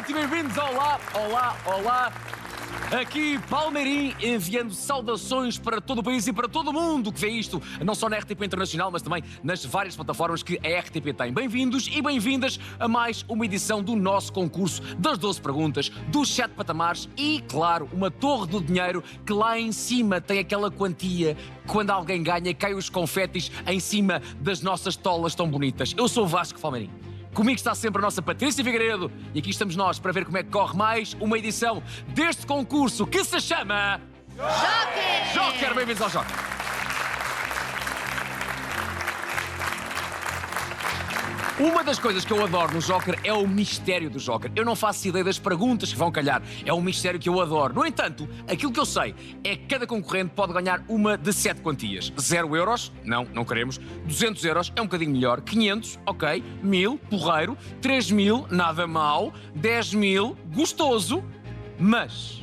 noite e bem-vindos. Olá, olá, olá. Aqui, Palmeirim, enviando saudações para todo o país e para todo o mundo que vê isto, não só na RTP Internacional, mas também nas várias plataformas que a RTP tem. Bem-vindos e bem-vindas a mais uma edição do nosso concurso das 12 perguntas, dos 7 patamares e, claro, uma torre do dinheiro que lá em cima tem aquela quantia. Quando alguém ganha, caem os confetes em cima das nossas tolas tão bonitas. Eu sou o Vasco Palmeirim. Comigo está sempre a nossa Patrícia Figueiredo e aqui estamos nós para ver como é que corre mais uma edição deste concurso que se chama... Joker! Joker! Bem-vindos ao Joker! Uma das coisas que eu adoro no Joker é o mistério do Joker. Eu não faço ideia das perguntas que vão calhar. É um mistério que eu adoro. No entanto, aquilo que eu sei é que cada concorrente pode ganhar uma de 7 quantias. 0 euros, não queremos. 200 euros, é um bocadinho melhor. 500, ok. 1000, porreiro. 3000, nada mal. 10.000, gostoso. Mas,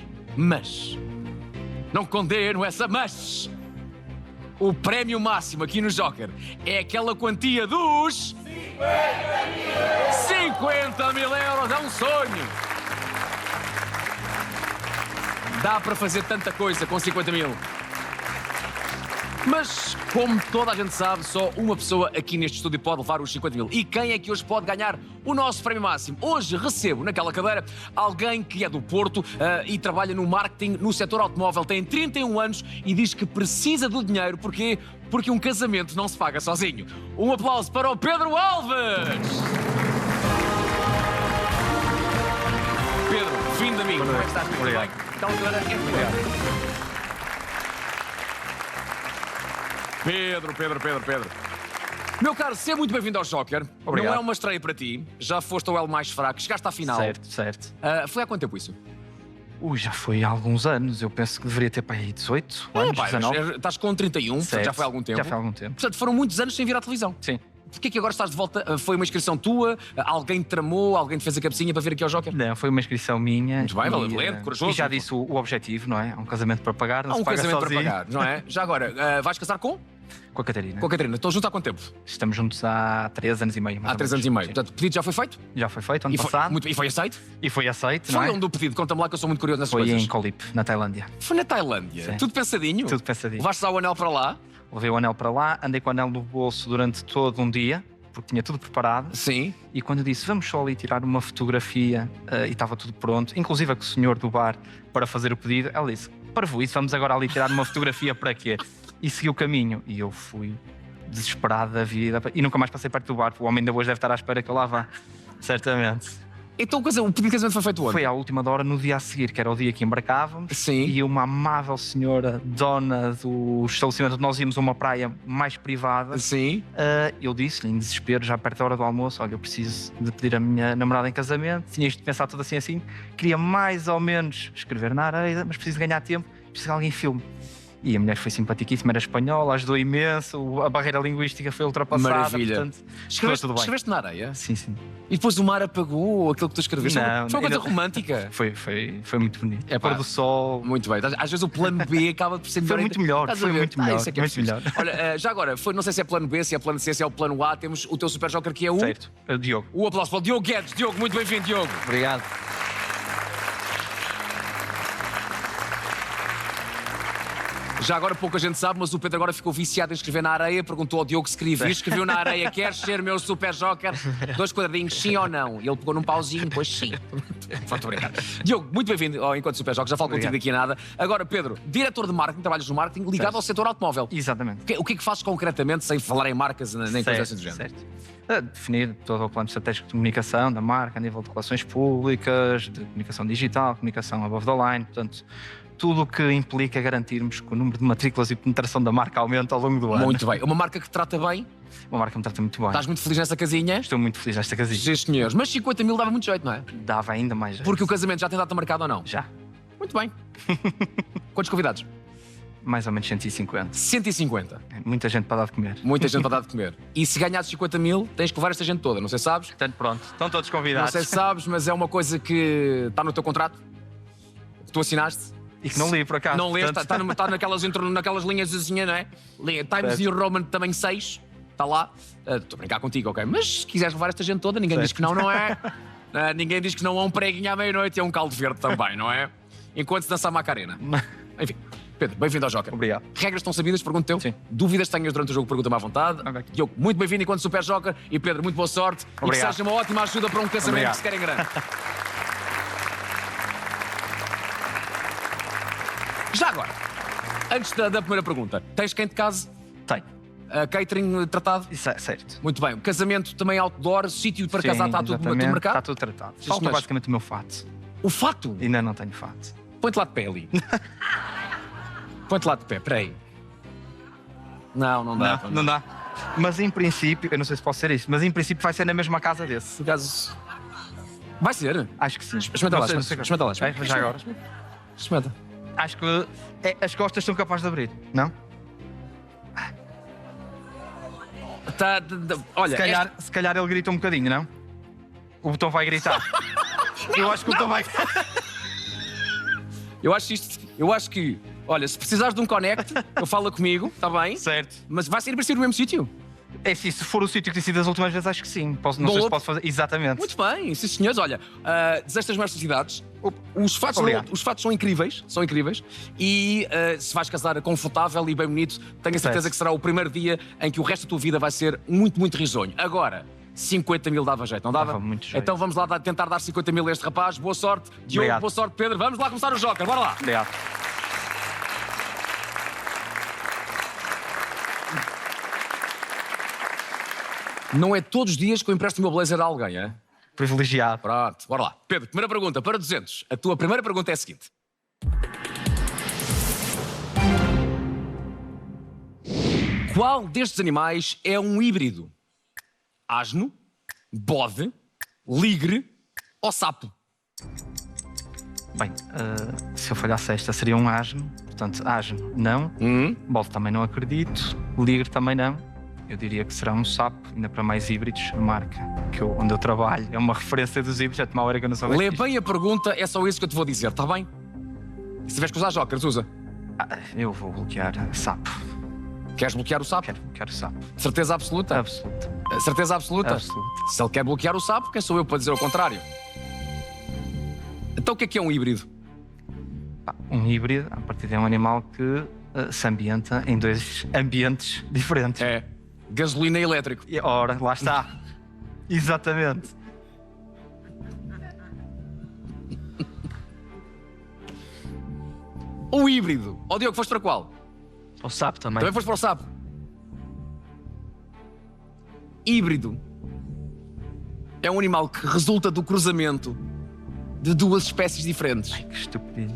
não condeno essa mas. O prémio máximo aqui no Joker é aquela quantia dos... 50 mil euros, é um sonho! Dá para fazer tanta coisa com 50 mil. Mas, como toda a gente sabe, só uma pessoa aqui neste estúdio pode levar os 50 mil. E quem é que hoje pode ganhar o nosso prémio máximo? Hoje recebo naquela cadeira alguém que é do Porto e trabalha no marketing no setor automóvel. Tem 31 anos e diz que precisa do dinheiro. Porquê? Porque um casamento não se paga sozinho. Um aplauso para o Pedro Alves! Pedro, vindo amigo. Como é que estás? Obrigado. Então, agora é Pedro. Pedro. Meu caro, seja muito bem-vindo ao Joker. Obrigado. Não é uma estreia para ti. Já foste ao elo mais fraco. Chegaste à final. Certo. Foi há quanto tempo isso? Já foi há alguns anos. Eu penso que deveria ter para aí 18 anos, 19. Estás com 31, portanto já foi há algum tempo. Já foi há algum tempo. Portanto, foram muitos anos sem vir à televisão. Sim. Porquê que agora estás de volta? Foi uma inscrição tua? Alguém te tramou? Alguém te fez a cabecinha para vir aqui ao Joker? Não, foi uma inscrição minha. Muito bem, valente, corajoso. E já disse o objetivo, não é? Há um casamento para pagar, não Há se um paga casamento sozinho. para pagar, não é? Já agora, vais casar com? Com a Catarina. Com a Catarina. Estão juntos há quanto tempo? Estamos juntos há 3 anos e meio. Há 3 anos e meio. Sim. Portanto, o pedido já foi feito? Já foi feito ano E foi, passado. e foi aceito? E foi aceito, não Foi é? onde o pedido? Conta-me lá que eu sou muito curioso nessas Foi coisas. em Koh Lip, na Tailândia. Foi na Tailândia? Sim. Tudo pensadinho? Tudo pensadinho. Levaste já o anel para lá? Levei o anel para lá, andei com o anel no bolso durante todo um dia, porque tinha tudo preparado. Sim. E quando eu disse, vamos só ali tirar uma fotografia, e estava tudo pronto, inclusive com o senhor do bar para fazer o pedido, ela disse, parvoíce, vamos agora ali tirar uma fotografia para quê? E segui o caminho. E eu fui desesperado da vida e nunca mais passei perto do bar, porque o homem ainda hoje deve estar à espera que eu lá vá. Certamente. Então, o pedido de casamento foi feito onde? Foi à última hora, no dia a seguir, que era o dia que embarcávamos. Sim. E uma amável senhora, dona do estabelecimento onde nós íamos a uma praia mais privada, Sim. eu disse-lhe, em desespero, já perto da hora do almoço, olha, eu preciso de pedir a minha namorada em casamento. Tinha isto pensado tudo assim. Queria mais ou menos escrever na areia, mas preciso ganhar tempo, preciso que alguém filme. E a mulher foi simpaticíssima, era espanhola, ajudou imenso, a barreira linguística foi ultrapassada. Maravilha. Portanto, ficou tudo bem. Escreveste na areia? Sim. E depois o mar apagou aquilo que tu escreveste? Não, Foi uma coisa ainda- romântica. Foi muito bonito. É pôr do sol. Muito bem. Às vezes o plano B acaba por ser melhor. Foi muito melhor, Estás a foi ver? muito melhor, Isso é que é muito preciso. melhor. Olha, já agora, não sei se é plano B, se é plano C, se é o plano A, temos o teu Super Joker que é o... Certo. Diogo. O aplauso para o Diogo Guedes. Diogo, muito bem-vindo, Diogo. Obrigado. Já agora pouca gente sabe, mas o Pedro agora ficou viciado em escrever na areia, perguntou ao Diogo se queria vir, escreveu na areia, queres ser meu Super Joker? 2 quadradinhos, sim ou não? E ele pegou num pauzinho, depois sim. Muito obrigado. Diogo, muito bem-vindo ao Enquanto Super Joker, já falo contigo daqui a nada. Agora, Pedro, diretor de marketing, trabalhas no marketing, ligado Certo. ao setor automóvel. Exatamente. O que é que fazes concretamente, sem falar em marcas nem coisas assim do género? Certo. Definir todo o plano estratégico de comunicação da marca, a nível de relações públicas, de comunicação digital, comunicação above the line, portanto, tudo o que implica garantirmos que o número de matrículas e penetração da marca aumente ao longo do ano. Muito bem. Uma marca que te trata bem, Uma marca que me trata muito bem. estás muito feliz nessa casinha? Estou muito feliz nesta casinha. Sim, senhores. Mas 50 mil dava muito jeito, não é? Dava ainda mais jeito. Porque o casamento já tem data marcada ou não? Já. Muito bem. Quantos convidados? Mais ou menos 150. 150. Muita gente para dar de comer. Muita gente para dar de comer. E se ganhasses 50 mil, tens que levar esta gente toda. Não sei se sabes. Portanto, pronto. Estão todos Não convidados. sei se sabes, mas é uma coisa que está no teu contrato. Que tu assinaste. E que não li, por acaso. Não leste, portanto, está naquelas linhas assim, não é? Times Certo. New Roman também 6. Está lá. Estou a brincar contigo, ok? Mas se quiseres levar esta gente toda, ninguém diz Certo. que não, não é? Ninguém diz que não há um preguinho à meia-noite e é um caldo verde também, não é? Enquanto se dança a Macarena. Enfim, Pedro, bem-vindo ao Joker. Obrigado. Regras estão sabidas, pergunto-teu. Sim. Dúvidas tenhas durante o jogo, pergunta-me à vontade. Ok. Diogo, muito bem-vindo enquanto Super Joker. E Pedro, muito boa sorte. Obrigado. E que seja uma ótima ajuda para um casamento Obrigado. que se querem grande. Já agora, antes da primeira pergunta, tens quem te case? Tenho. Catering tratado? Isso é certo. Muito bem. Casamento também outdoor, sítio para casar, está tudo marcado? Está tudo tratado. Sim, Falta senhores. basicamente o meu fato. O fato? Ainda não tenho fato. Põe-te lá de pé ali. Põe-te lá de pé, peraí. Não dá. Não dá. Mas em princípio, eu não sei se posso ser isso, mas em princípio vai ser na mesma casa desse. Por acaso... Vai ser? Acho que sim. Experimenta lá, Não sei experimenta lá. É, já agora. Experimenta. Acho que as costas são capazes de abrir, não? Olha, Se calhar ele grita um bocadinho, não? O botão vai gritar. Eu acho que o botão vai. eu acho que, olha, se precisares de um connect, eu fala comigo, está bem? Certo. Mas vai ser no mesmo sítio? É sim, se for o sítio que tem sido as últimas vezes, acho que sim. Não Bom, sei se posso fazer. Exatamente. Muito bem, sim senhores. Olha, desejo as maiores felicidades. Os fatos são incríveis, E se vais casar confortável e bem bonito, tenho a certeza que será o primeiro dia em que o resto da tua vida vai ser muito, muito risonho. Agora, 50 mil dava jeito, não dava? Dava muito jeito. Então vamos lá tentar dar 50 mil a este rapaz. Boa sorte, Diogo, Obrigado. boa sorte, Pedro. Vamos lá começar o Joker, bora lá. Obrigado. Não é todos os dias que eu empresto o meu blazer a alguém, é? Privilegiado. Pronto, bora lá. Pedro, primeira pergunta para 200. A tua primeira pergunta é a seguinte. Qual destes animais é um híbrido? Asno, bode, ligre ou sapo? Bem, se eu falhasse esta, seria um asno. Portanto, asno, não. Bode também não acredito. Ligre também não. Eu diria que será um sapo, ainda para mais híbridos. A marca onde eu trabalho é uma referência dos híbridos. É de uma hora que eu não sou Lê bem a pergunta, é só isso que eu te vou dizer, está bem? Se tiveres que usar jokers, usa. Eu vou bloquear sapo. Queres bloquear o sapo? Quero bloquear o sapo. Certeza absoluta? Absoluto. Certeza absoluta? Absoluto. Se ele quer bloquear o sapo, quem sou eu para dizer o contrário? Então o que é um híbrido? Um híbrido, a partir de um animal que se ambienta em dois ambientes diferentes. É gasolina e elétrico. E ora, lá está. Exatamente. O híbrido. Ó Diogo, foste para qual? O sapo também. Também foste para o sapo. Híbrido é um animal que resulta do cruzamento de duas espécies diferentes. Ai, que estupidez.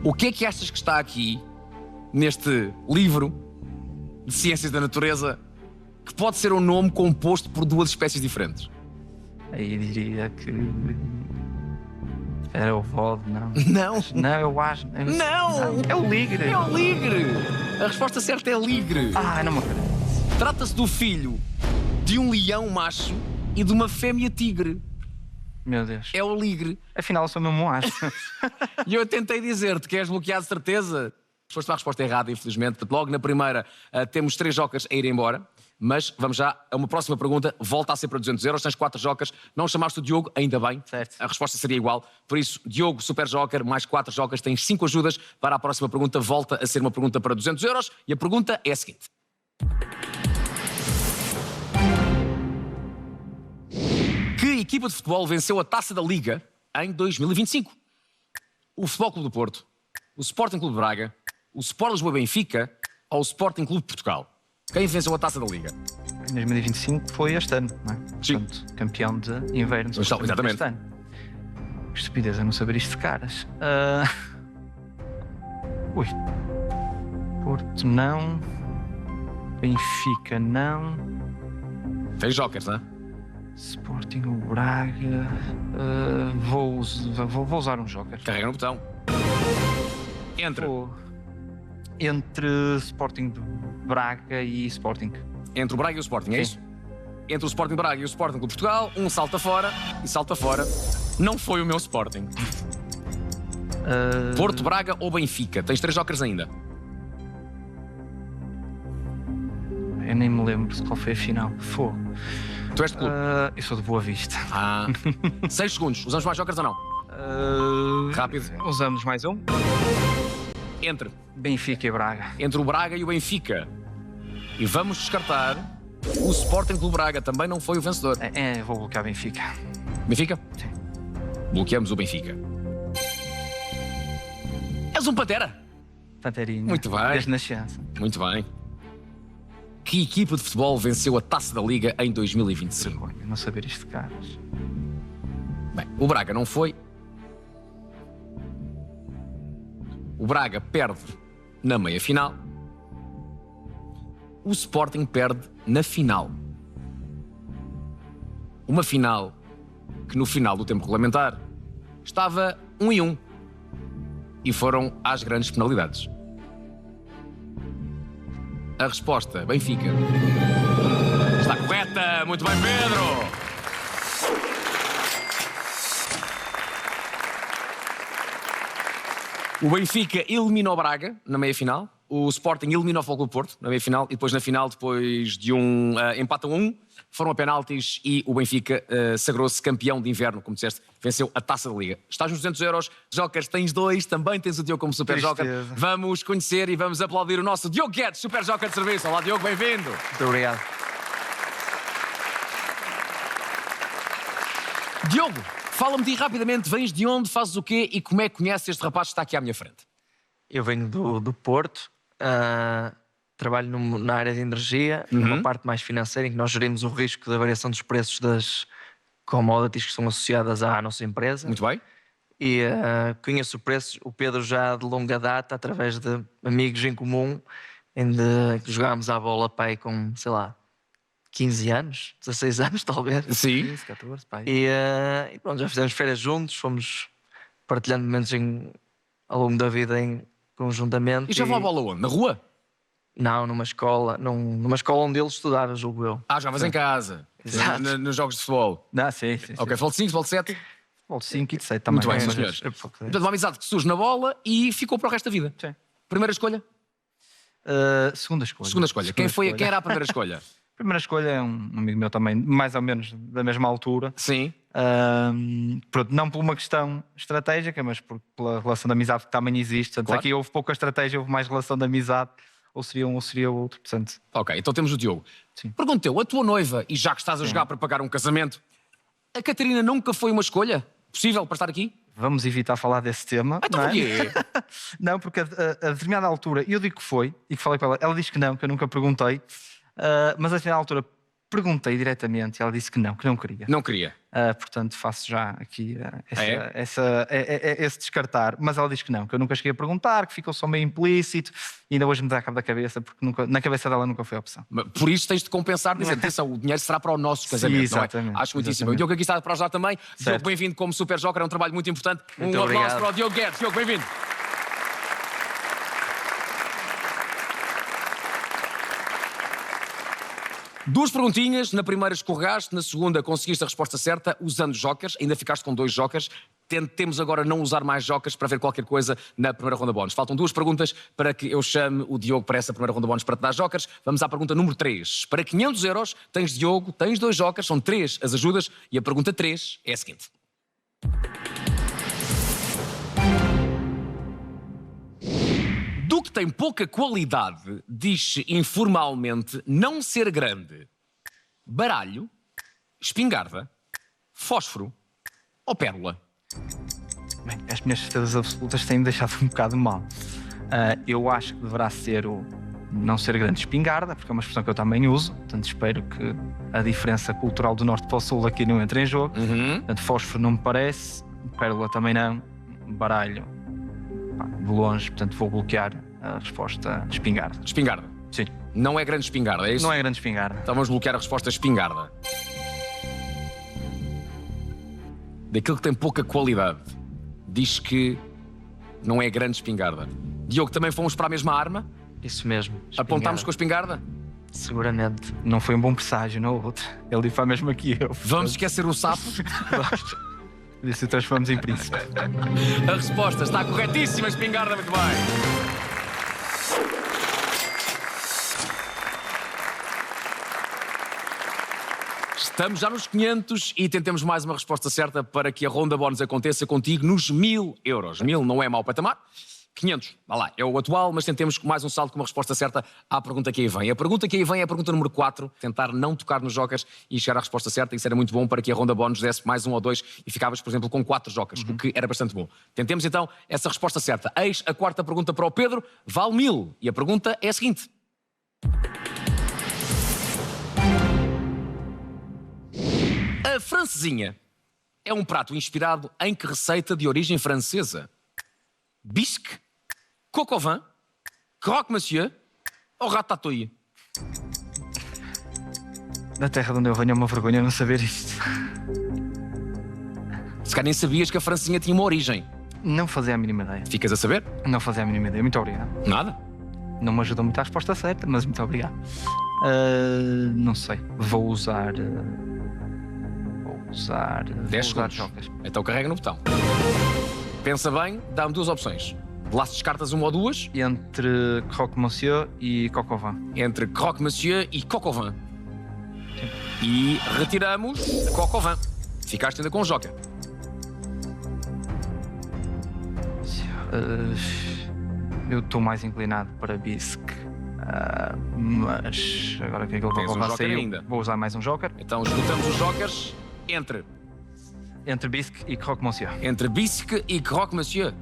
O que é que achas que está aqui, neste livro de Ciências da Natureza, que pode ser um nome composto por duas espécies diferentes? Aí diria que era o bode, não. Não! Não, eu acho. Não! É o ligre. É o ligre! A resposta certa é ligre. Não me acredito. Trata-se do filho de um leão macho e de uma fêmea tigre. Meu Deus. É o ligre. Afinal, eu sou mesmo um asno. E eu tentei dizer-te que és bloqueado de certeza. Foste para a resposta errada, infelizmente. Portanto, logo na primeira temos 3 jokers a ir embora. Mas vamos já a uma próxima pergunta. Volta a ser para 200 euros. Tens 4 jokers. Não chamaste o Diogo, ainda bem. Certo. A resposta seria igual. Por isso, Diogo, super joker, mais 4 jokers. Tens 5 ajudas para a próxima pergunta. Volta a ser uma pergunta para 200 euros. E a pergunta é a seguinte. Que equipa de futebol venceu a Taça da Liga em 2025? O Futebol Clube do Porto, o Sporting Clube de Braga, o Sport Lisboa Benfica ou o Sporting Clube de Portugal? Quem venceu a Taça da Liga? Em 2025 foi este ano, não é? Sim. Portanto, campeão de inverno. Então, exatamente. Este ano. Que estupidez, eu não saber isto de caras. Ui. Porto não. Benfica não. Tem jokers, não é? Sporting ou Braga. Vou usar um joker. Carrega no botão. Entre. Entre Sporting de Braga e Sporting. Entre o Braga e o Sporting, é Sim. isso? Entre o Sporting Braga e o Sporting Clube de Portugal, um salta fora e salta fora. Não foi o meu Sporting. Porto, Braga ou Benfica? Tens 3 jokers ainda. Eu nem me lembro de qual foi a final. Tu és de clube? Eu sou de Boa Vista. 6 segundos. Usamos mais jokers ou não? Rápido. Usamos mais um. Entre Benfica e Braga. o Braga e o Benfica. E vamos descartar o Sporting Clube Braga. Também não foi o vencedor. Vou bloquear Benfica. Benfica? Sim. Bloqueamos o Benfica. És um pantera? Panterinha. Muito bem. Desde nascença. Muito bem. Que equipa de futebol venceu a Taça da Liga em 2025? Vergonha, não saber isto de caras. Bem, o Braga não foi. O Braga perde na meia-final. O Sporting perde na final. Uma final que no final do tempo regulamentar estava 1-1. E foram às grandes penalidades. A resposta, Benfica. Está correta. Muito bem, Pedro. O Benfica elimina o Braga na meia-final. O Sporting elimina o Futebol Clube do Porto na meia-final. E depois na final, depois de empate a 1, foram a penaltis e o Benfica sagrou-se campeão de inverno, como disseste, venceu a Taça da Liga. Estás nos 200 euros, Jokers tens 2, também tens o Diogo como Super Joker. Vamos conhecer e vamos aplaudir o nosso Diogo Guedes, Super Joker de serviço. Olá Diogo, bem-vindo. Muito obrigado. Diogo, fala-me de ti rapidamente, vens de onde, fazes o quê e como é que conheces este rapaz que está aqui à minha frente? Eu venho do Porto, trabalho na área de energia, numa parte mais financeira, em que nós gerimos o risco da variação dos preços das commodities que são associadas à nossa empresa. Muito bem. E conheço o Pedro já de longa data, através de amigos em comum, que jogámos à bola pai com, sei lá, 15 anos, 16 anos talvez. Sim. 15, 14, pai. E pronto, já fizemos férias juntos, fomos partilhando momentos ao longo da vida conjuntamente. E já vão à bola onde? Na rua? Não, numa escola onde ele estudava, julgo eu. Jogavas em casa. Exato. Nos jogos de futebol. Sim. Ok, futebol de 5, futebol de 7. Futebol de 5 e de 7 também. Muito bem, sim, senhores. Portanto, uma amizade que surge na bola e ficou para o resto da vida. Sim. Primeira escolha? Segunda escolha. Segunda escolha. Quem era a primeira escolha? A primeira escolha é um amigo meu também, mais ou menos da mesma altura. Sim. Pronto, não por uma questão estratégica, mas pela relação de amizade que também existe. Portanto, Claro. aqui houve pouca estratégia, houve mais relação de amizade, ou seria um ou seria o outro. Portanto, Ok, então temos o Diogo. Sim. Pergunto-te, a tua noiva, e já que estás a jogar para pagar um casamento, a Catarina nunca foi uma escolha possível para estar aqui? vamos evitar falar desse tema. Então não é? porquê? Não, porque a determinada altura eu digo que foi e que falei com ela. Ela diz que não, que eu nunca perguntei, mas a determinada altura perguntei diretamente e ela disse que não queria. Não queria. Portanto, faço já aqui É? esse descartar. Mas ela diz que não, que eu nunca cheguei a perguntar, que ficou só meio implícito e ainda hoje me dá cabo da cabeça, porque na cabeça dela nunca foi opção. Por isso tens de compensar, dizer, atenção, o dinheiro será para o nosso casamento, Sim, não é? exatamente, Acho muitíssimo. exatamente. O Diogo aqui está para ajudar também. Certo. Diogo, bem-vindo como Super Joker, é um trabalho muito importante. Muito Um aplauso obrigado. para o Diogo Guedes. Diogo, bem-vindo. Duas perguntinhas, na primeira escorregaste, na segunda conseguiste a resposta certa usando jokers, ainda ficaste com 2 jokers. Tentemos agora não usar mais jokers para ver qualquer coisa na primeira ronda bónus. Faltam 2 perguntas para que eu chame o Diogo para essa primeira ronda bónus para te dar jokers. Vamos à pergunta número 3. Para 500 euros tens Diogo, tens 2 jokers, são 3 as ajudas e a pergunta 3 é a seguinte. Do que tem pouca qualidade, diz-se informalmente não ser grande: baralho, espingarda, fósforo ou pérola? Bem, as minhas certezas absolutas têm-me deixado um bocado mal. Eu acho que deverá ser o não ser grande espingarda, porque é uma expressão que eu também uso. Portanto, espero que a diferença cultural do norte para o sul aqui não entre em jogo. Portanto, fósforo não me parece, pérola também não, baralho de longe, portanto vou bloquear a resposta espingarda. Espingarda. Sim. Não é grande espingarda, é isso? Não é grande espingarda. Então vamos bloquear a resposta espingarda. Daquilo que tem pouca qualidade, diz que não é grande espingarda. Diogo, também fomos para a mesma arma? Isso mesmo. Apontámos com a espingarda? Seguramente. Não foi um bom presságio, não outro. Ele disse a mesma que eu. Vamos esquecer o sapo? Disse transformamos em príncipe. A resposta está corretíssima, espingarda, muito bem. Estamos já nos 500 e tentemos mais uma resposta certa para que a ronda bónus aconteça contigo nos 1000 euros. 1000 não é mau patamar. 500, vá lá, é o atual, mas tentemos mais um salto com uma resposta certa à pergunta que aí vem. A pergunta que aí vem é a pergunta número 4, tentar não tocar nos jokers e chegar à resposta certa. Isso era muito bom para que a ronda bónus desse mais um ou dois e ficavas, por exemplo, com 4 jokers, o que era bastante bom. Tentemos então essa resposta certa. Eis a quarta pergunta para o Pedro, vale 1000. E a pergunta é a seguinte. A francesinha é um prato inspirado em que receita de origem francesa? Bisque, coq au vin, croque-monsieur ou ratatouille? Da terra de onde eu venho é uma vergonha não saber isto. Se calhar nem sabias que a francesinha tinha uma origem. Não fazia a mínima ideia. Ficas a saber? Não fazia a mínima ideia. Muito obrigado. Nada. Não me ajudou muito a resposta certa, mas muito obrigado. Não sei. Vou usar 10 segundos. jokers. Então carrega no botão. Pensa bem, dá-me 2 opções. Lá se descartas uma ou duas. Entre croque-monsieur e coq au vin. Entre croque-monsieur e coq au vin. E retiramos coq au vin. Ficaste ainda com o joker. Eu estou mais inclinado para bisque. Mas agora que aquele Tens coq au um vin joker saiu, ainda. vou usar mais um joker. Então esgotamos os jokers Entre bisque e croque-monsieur. entre bisque e croque-monsieur.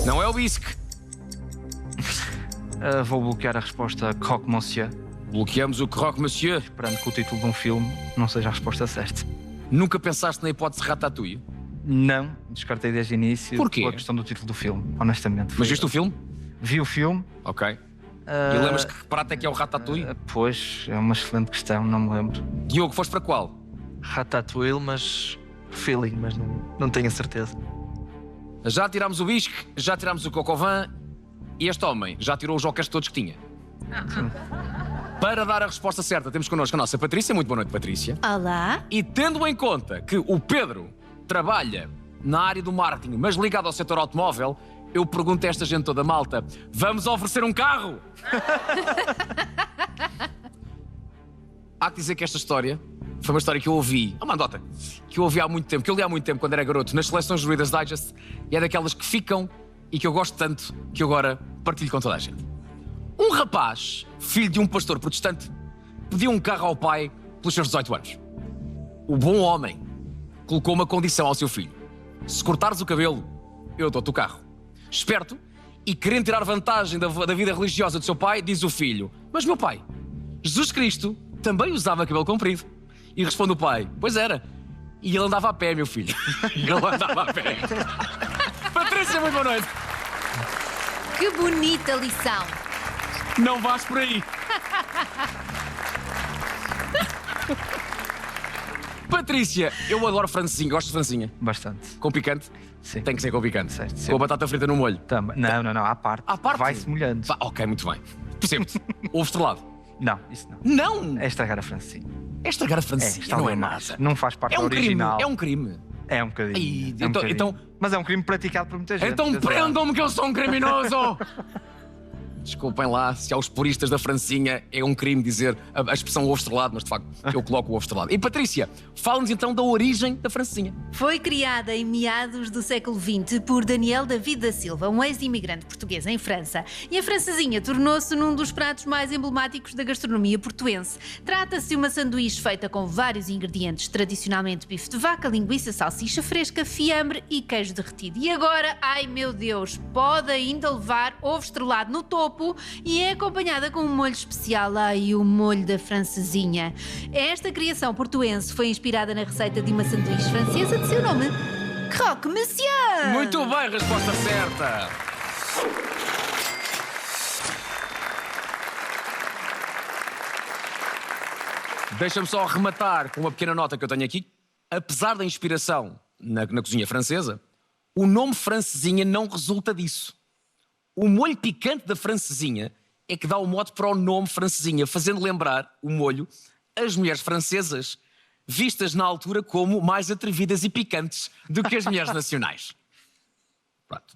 Não é o bisque. Vou bloquear a resposta croque-monsieur, Bloqueamos o croque-monsieur. esperando que o título de um filme não seja a resposta certa. Nunca pensaste na hipótese ratatouille? Não, descartei desde o início. Porquê? Pela questão do título do filme, honestamente. Mas viste o filme? Vi o filme. Ok. E lembras que prato é que é o ratatouille? Pois, é uma excelente questão, não me lembro. Diogo, foste para qual? Ratatouille, mas feeling, mas não tenho a certeza. Já tirámos o bisque, já tirámos o coq au vin e este homem já tirou os jokers todos que tinha. Para dar a resposta certa, temos connosco a nossa Patrícia. Muito boa noite, Patrícia. Olá. E tendo em conta que o Pedro trabalha na área do marketing, mas ligado ao setor automóvel, eu pergunto a esta gente toda, malta, vamos oferecer um carro? Há que dizer que esta história foi uma história que eu ouvi, uma andota, que eu ouvi há muito tempo, que eu li há muito tempo quando era garoto, nas seleções do Reader's Digest, e é daquelas que ficam e que eu gosto tanto que eu agora partilho com toda a gente. Um rapaz, filho de um pastor protestante, pediu um carro ao pai pelos seus 18 anos. O bom homem colocou uma condição ao seu filho: se cortares o cabelo, eu dou-te o carro. Esperto e querendo tirar vantagem da vida religiosa do seu pai, diz o filho: mas meu pai, Jesus Cristo também usava cabelo comprido. E responde o pai: pois era. E ele andava a pé, meu filho. Ele andava a pé. Patrícia, muito boa noite. Que bonita lição. Não vás por aí. Patrícia, eu adoro francesinha. Gosto de francesinha. Bastante. Com picante? Sim. Tem que ser com picante. Certo, Com a sempre. batata frita no molho. Também. Não, à parte. À parte? Vai-se molhando. Ok, muito bem. Percebo-te. Ovo estrelado. Não, isso não. Não! É estragar a francesinha. É estragar a francesinha, está não é demais. nada. Não faz parte É da um crime, original. é um crime. É um bocadinho. Ai, é um então- bocadinho. então- Mas é um crime praticado por muita gente. Então atenção. prendam-me que eu sou um criminoso! Desculpem lá se aos puristas da francesinha é um crime dizer a expressão ovo estrelado, mas de facto eu coloco o ovo estrelado. E Patrícia, fala-nos então da origem da francesinha. Foi criada em meados do século XX por Daniel David da Silva, um ex-imigrante português em França. E a francesinha tornou-se num dos pratos mais emblemáticos da gastronomia portuense. Trata-se de uma sanduíche feita com vários ingredientes, tradicionalmente bife de vaca, linguiça, salsicha fresca, fiambre e queijo derretido. E agora, ai meu Deus, pode ainda levar ovo estrelado no topo e é acompanhada com um molho especial, ai, o molho da francesinha. Esta criação portuense foi inspirada na receita de uma sanduíche francesa de seu nome, Croque Monsieur. Muito bem, resposta certa. Deixa-me só arrematar com uma pequena nota que eu tenho aqui. Apesar da inspiração na cozinha francesa, o nome francesinha não resulta disso. O molho picante da francesinha é que dá o mote para o nome francesinha, fazendo lembrar o molho as mulheres francesas, vistas na altura como mais atrevidas e picantes do que as mulheres nacionais. Pronto.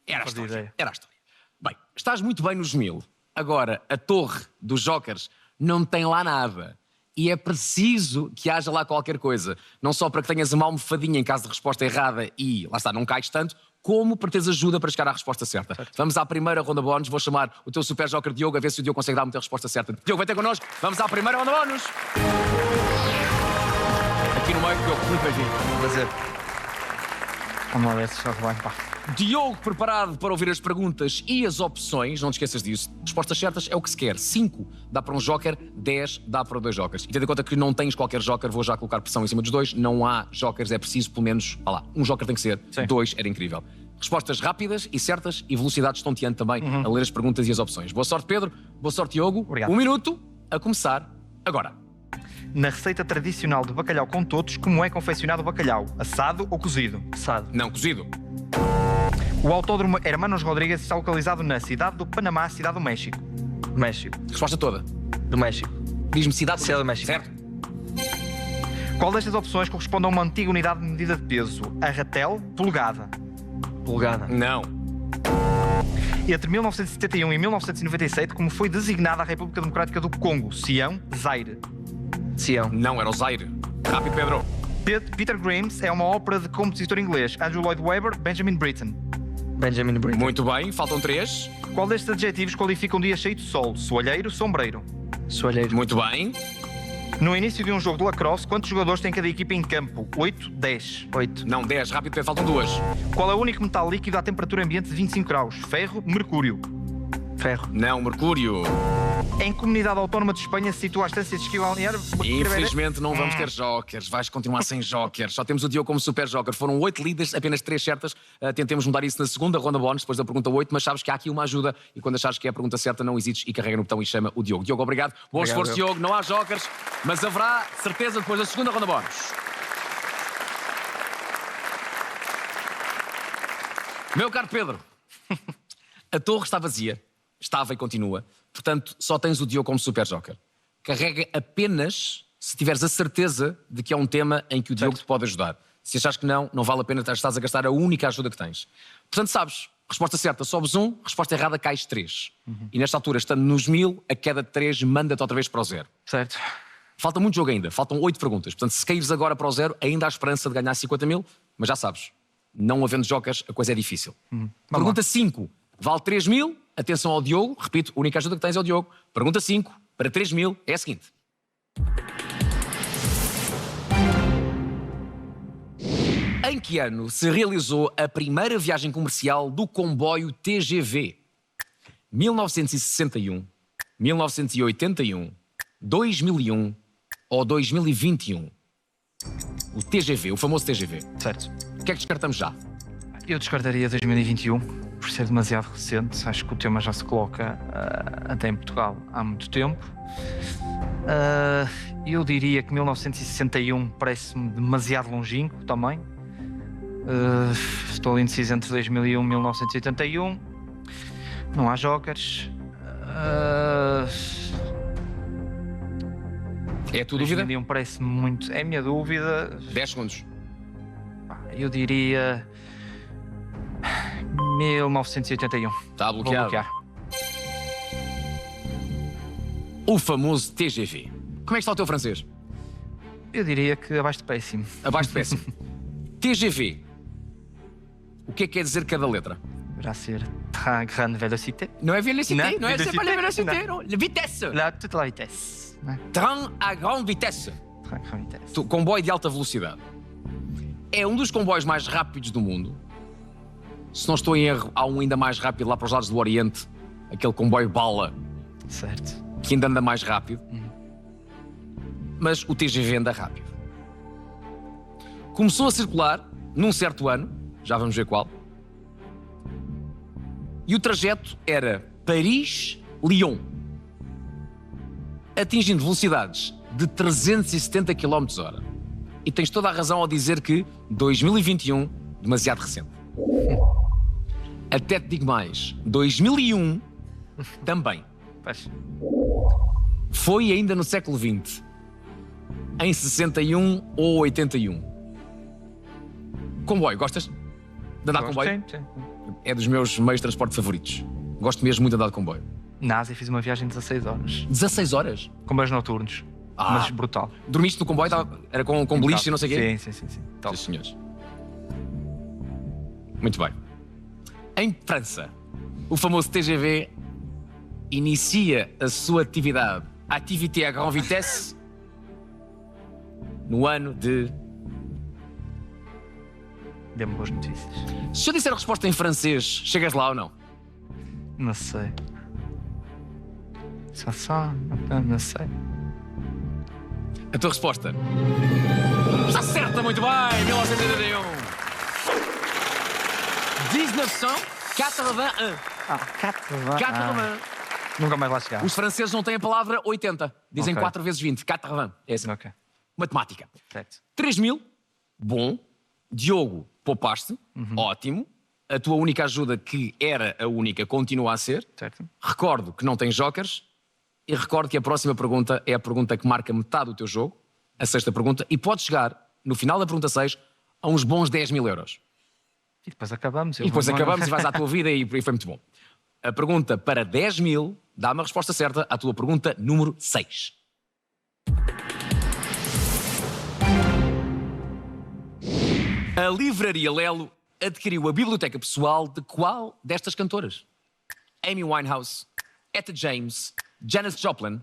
Era a fazia história. ideia. Era a história. Bem, estás muito bem nos 1000. Agora, a torre dos jokers não tem lá nada. E é preciso que haja lá qualquer coisa. Não só para que tenhas uma almofadinha em caso de resposta errada e, lá está, não cais tanto, como para teres ajuda para chegar à resposta certa. Certo. Vamos à primeira ronda bónus. Vou chamar o teu super joker Diogo, a ver se o Diogo consegue dar muita resposta certa. Diogo, vem ter connosco. Vamos à primeira ronda bónus. Aqui no meio, Diogo, muito bem-vindo. Prazer. Vamos lá ver se jogo bem, pá. Diogo, preparado para ouvir as perguntas e as opções, não te esqueças disso. Respostas certas é o que se quer. 5 dá para um joker, 10 dá para 2 jokers. E tendo em conta que não tens qualquer joker, vou já colocar pressão em cima dos dois. Não há jokers, é preciso pelo menos, um joker tem que ser. Sim. 2 era incrível. Respostas rápidas e certas e velocidade estonteante também a ler as perguntas e as opções. Boa sorte, Pedro. Boa sorte, Diogo. Obrigado. 1 minuto a começar agora. Na receita tradicional de bacalhau com todos, como é confeccionado o bacalhau? Assado ou cozido? Assado. Não, cozido. O autódromo Hermanos Rodrigues está localizado na cidade do Panamá, cidade do México. México. Resposta toda. Do México. Diz-me cidade do México. Certo. Qual destas opções corresponde a uma antiga unidade de medida de peso? Arratel, polegada. Polegada. Não. Entre 1971 e 1997, como foi designada a República Democrática do Congo? Sião, Zaire. Sião. Não, era o Zaire. Rápido, Pedro. Peter Grimes é uma ópera de compositor inglês. Andrew Lloyd Webber, Benjamin Britten. Benjamin Britten. Muito bem, faltam 3. Qual destes adjetivos qualifica um dia cheio de sol? Soalheiro, sombreiro. Soalheiro. Muito bem. No início de um jogo de lacrosse, quantos jogadores tem cada equipa em campo? 8, 10. 8. Não, 10. Rápido, Pedro, faltam 2. Qual é o único metal líquido à temperatura ambiente de 25 graus? Ferro, mercúrio. Ferro. Não, mercúrio. Em que comunidade autónoma de Espanha se situa a estância de esqui balnear? Infelizmente não vamos ter jokers. Vais continuar sem jokers. Só temos o Diogo como super joker. Foram 8 líderes, apenas 3 certas. Tentemos mudar isso na segunda ronda bónus, depois da pergunta 8, mas sabes que há aqui uma ajuda e quando achares que é a pergunta certa, não hesites e carrega no botão e chama o Diogo. Diogo, obrigado. Bom esforço, Diogo. Não há jokers, mas haverá certeza depois da segunda ronda bónus. Meu caro Pedro, a torre está vazia. Estava e continua. Portanto, só tens o Diogo como super joker. Carrega apenas se tiveres a certeza de que é um tema em que o Diogo te pode ajudar. Se achares que não, não vale a pena, estás a gastar a única ajuda que tens. Portanto, sabes, resposta certa sobes 1, resposta errada cais 3. E nesta altura, estando nos 1000, a queda de 3 manda-te outra vez para o 0. Certo. Falta muito jogo ainda, faltam 8 perguntas. Portanto, se caíres agora para o 0, ainda há esperança de ganhar 50 mil, mas já sabes, não havendo jokers, a coisa é difícil. Pergunta 5, vale 3 mil. Atenção ao Diogo, repito, a única ajuda que tens é o Diogo. Pergunta 5, para 3 mil, é a seguinte. Em que ano se realizou a primeira viagem comercial do comboio TGV? 1961, 1981, 2001 ou 2021? O TGV, o famoso TGV. Certo. O que é que descartamos já? Eu descartaria 2021, por ser demasiado recente. Acho que o tema já se coloca até em Portugal há muito tempo. Eu diria que 1961 parece-me demasiado longínquo também. Estou indeciso entre 2001 e 1981. Não há jokers. É a tua dúvida? 2001 parece-me muito. É a minha dúvida. 10 segundos. Eu diria 1981. Está bloqueado. Vou bloquear. O famoso TGV. Como é que está o teu francês? Eu diria que abaixo de péssimo. Abaixo de péssimo. TGV. O que é que quer dizer cada letra? Deverá ser Train Grande Velocité. Não é velocité, não é Velocité. pas la velocité, não. La vitesse. Là, toute la vitesse. Né? Train à grande vitesse. Train Grande Vitesse. Comboio de alta velocidade. É um dos comboios mais rápidos do mundo. Se não estou em erro, há um ainda mais rápido lá para os lados do Oriente. Aquele comboio bala, Certo. que ainda anda mais rápido. Mas o TGV anda rápido. Começou a circular num certo ano, já vamos ver qual. E o trajeto era Paris-Lyon, atingindo velocidades de 370 km/h. E tens toda a razão ao dizer que 2021, demasiado recente. Até te digo mais, 2001 também. Pois. Foi ainda no século XX, em 61 ou 81. Comboio, gostas de andar de comboio? Sim. É dos meus meios de transporte favoritos. Gosto mesmo muito de andar de comboio. Na Ásia fiz uma viagem de 16 horas. 16 horas? Comboios noturnos. mas brutal. Dormiste no comboio? Era com beliche e não sei o quê? Sim. Sim, senhores. Muito bem. Em França, o famoso TGV inicia a sua atividade, Activité à Grande Vitesse, no ano de... Dê-me boas notícias. Se eu disser a resposta em francês, chegas lá ou não? Não sei. Não sei. A tua resposta está certa, muito bem, 1981. 1981. 80. Nunca mais lá chegar. Os franceses não têm a palavra 80. Dizem Ok. 4 vezes 20. 80. É assim. Ok, Matemática. certo. 3.000. Bom. Diogo, poupaste. Ótimo. A tua única ajuda, que era a única, continua a ser. Certo. Recordo que não tens jokers. E recordo que a próxima pergunta é a pergunta que marca metade do teu jogo. A sexta pergunta. E podes chegar, no final da pergunta 6, a uns bons 10.000 euros. E depois acabamos. E depois acabamos e vais à tua vida e foi muito bom. A pergunta para 10.000 dá-me a resposta certa à tua pergunta número 6. A Livraria Lelo adquiriu a biblioteca pessoal de qual destas cantoras? Amy Winehouse, Etta James, Janis Joplin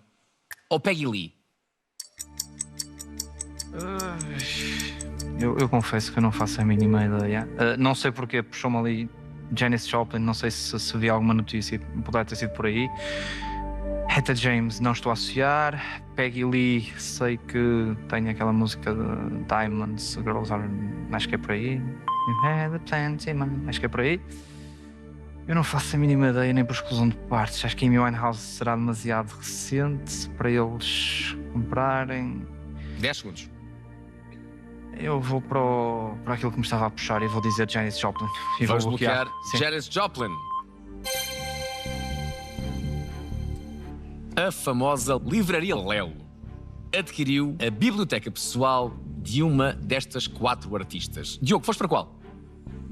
ou Peggy Lee? Eu confesso que eu não faço a mínima ideia. Não sei porque puxou-me ali Janis Joplin, não sei se vi alguma notícia, poderá ter sido por aí. Etta James, não estou a associar. Peggy Lee, sei que tem aquela música de Diamonds, Girls Are... acho que é por aí. Acho que é por aí. Eu não faço a mínima ideia, nem por exclusão de partes. Acho que Amy Winehouse será demasiado recente para eles comprarem. 10 segundos. Eu vou para aquilo que me estava a puxar e vou dizer Janis Joplin. E Vamos vou bloquear Sim. Janis Joplin. A famosa Livraria Lelo adquiriu a biblioteca pessoal de uma destas 4 artistas. Diogo, foste para qual?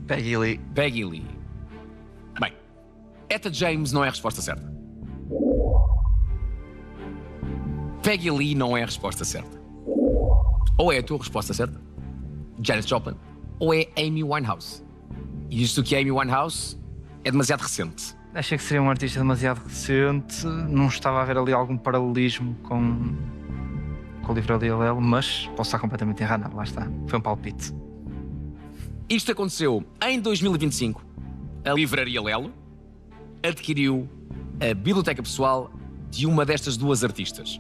Peggy Lee. Peggy Lee. Bem, Etta James não é a resposta certa. Peggy Lee não é a resposta certa. Ou é a tua resposta certa, Janis Joplin, ou é Amy Winehouse. E isto que é Amy Winehouse é demasiado recente. Achei que seria um artista demasiado recente. Não estava a ver ali algum paralelismo com o Livraria Lelo, mas posso estar completamente errado. Lá está. Foi um palpite. Isto aconteceu em 2025. A Livraria Lelo adquiriu a biblioteca pessoal de uma destas 2 artistas.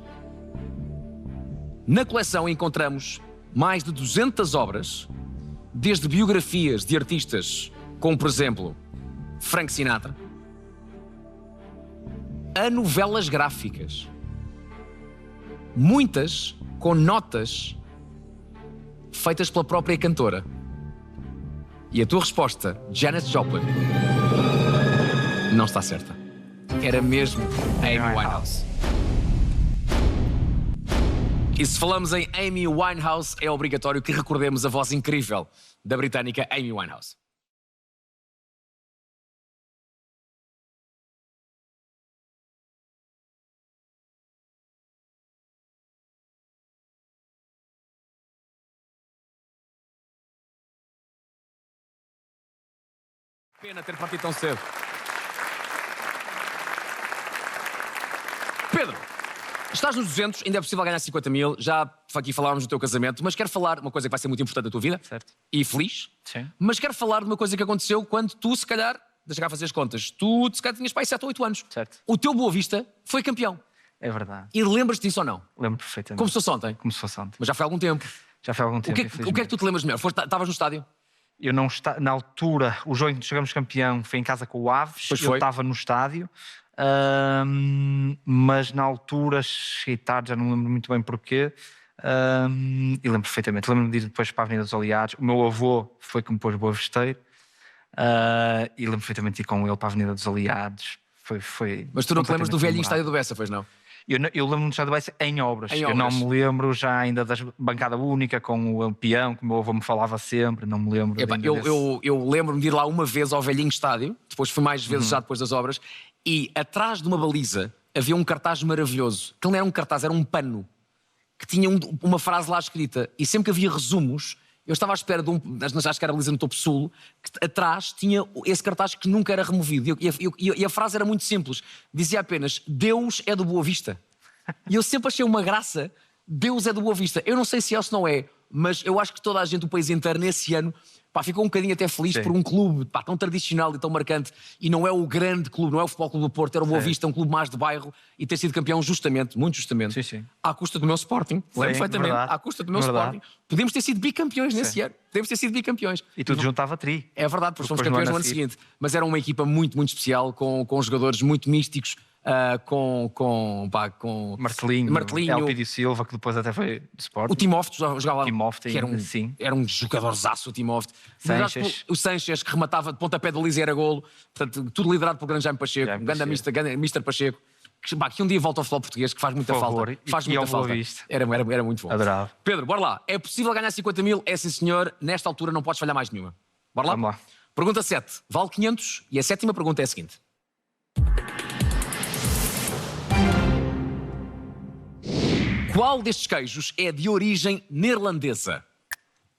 Na coleção encontramos mais de 200 obras, desde biografias de artistas como, por exemplo, Frank Sinatra, a novelas gráficas. Muitas com notas feitas pela própria cantora. E a tua resposta, Janis Joplin, não está certa. Era mesmo Amy Winehouse. E se falamos em Amy Winehouse, é obrigatório que recordemos a voz incrível da britânica Amy Winehouse. Pena ter partido tão cedo. Pedro, estás nos 200, ainda é possível ganhar 50.000. Já aqui falámos do teu casamento, mas quero falar de uma coisa que vai ser muito importante da tua vida. Certo. E feliz. Sim. Mas quero falar de uma coisa que aconteceu quando tu, se calhar, deixa cá fazer as contas, tu, se calhar, tinhas pai 7 ou 8 anos. Certo. O teu Boa Vista foi campeão. É verdade. E lembras-te disso ou não? Lembro perfeitamente. Como se fosse ontem. Como se fosse ontem. Mas já foi há algum tempo. Já foi há algum tempo. O que é que tu te lembras melhor? Estavas no estádio? Eu não estava. Na altura, o jogo em que chegamos campeão foi em casa com o Aves. Pois Eu foi. estava no estádio. Mas na altura cheguei tarde, já não lembro muito bem porquê. E lembro perfeitamente. Lembro-me de ir depois para a Avenida dos Aliados. O meu avô foi que me pôs boa vesteiro. E lembro perfeitamente de ir com ele para a Avenida dos Aliados. Foi Mas tu não te lembras do velhinho memorável. estádio do Bessa, pois não? Eu lembro-me do Estado do Bessa em obras. Em Eu não obras. me lembro já ainda da bancada única com o peão, que o meu avô me falava sempre. Não me lembro. Epá, ainda eu, desse. eu lembro-me de ir lá uma vez ao velhinho estádio, depois fui mais vezes já depois das obras, e atrás de uma baliza havia um cartaz maravilhoso, que não era um cartaz, era um pano, que tinha uma frase lá escrita. E sempre que havia resumos, eu estava à espera de acho que era Lisa no Topo Sul, que atrás tinha esse cartaz que nunca era removido. E a frase era muito simples. Dizia apenas: Deus é do Boa Vista. E eu sempre achei uma graça. Deus é do Boa Vista. Eu não sei se é ou se não é, mas eu acho que toda a gente do país inteiro nesse ano ficou um bocadinho até feliz por um clube tão tradicional e tão marcante. E não é o grande clube, não é o Futebol Clube do Porto, era o Boa Vista, um clube mais de bairro, e ter sido campeão justamente, muito justamente, à custa do meu Sporting. Lembro perfeitamente, à custa do meu Sporting. Podemos ter sido bicampeões nesse ano. Podemos ter sido bicampeões. E tudo juntava tri. É verdade, porque fomos campeões no ano seguinte. Mas era uma equipa muito, muito especial, com jogadores muito místicos. Com Martelinho, Elpidio Silva, que depois até foi do Sport. O Timóteo jogava lá, Timóteo, que era um jogadorzaço, o Timóteo. Sanches. O Sanches, que rematava de pontapé de Liza e era golo. Portanto, tudo liderado pelo grande Jaime Pacheco, grande Mr. Pacheco, que um dia volta ao futebol português, que faz muita falta. Faz muita falta. Era muito bom. Adorava. Pedro, bora lá. É possível ganhar 50 mil? É sim, senhor. Nesta altura não podes falhar mais nenhuma. Bora lá? Vamos lá. Pergunta 7. Vale 500 e a 7ª pergunta é a seguinte. Qual destes queijos é de origem neerlandesa?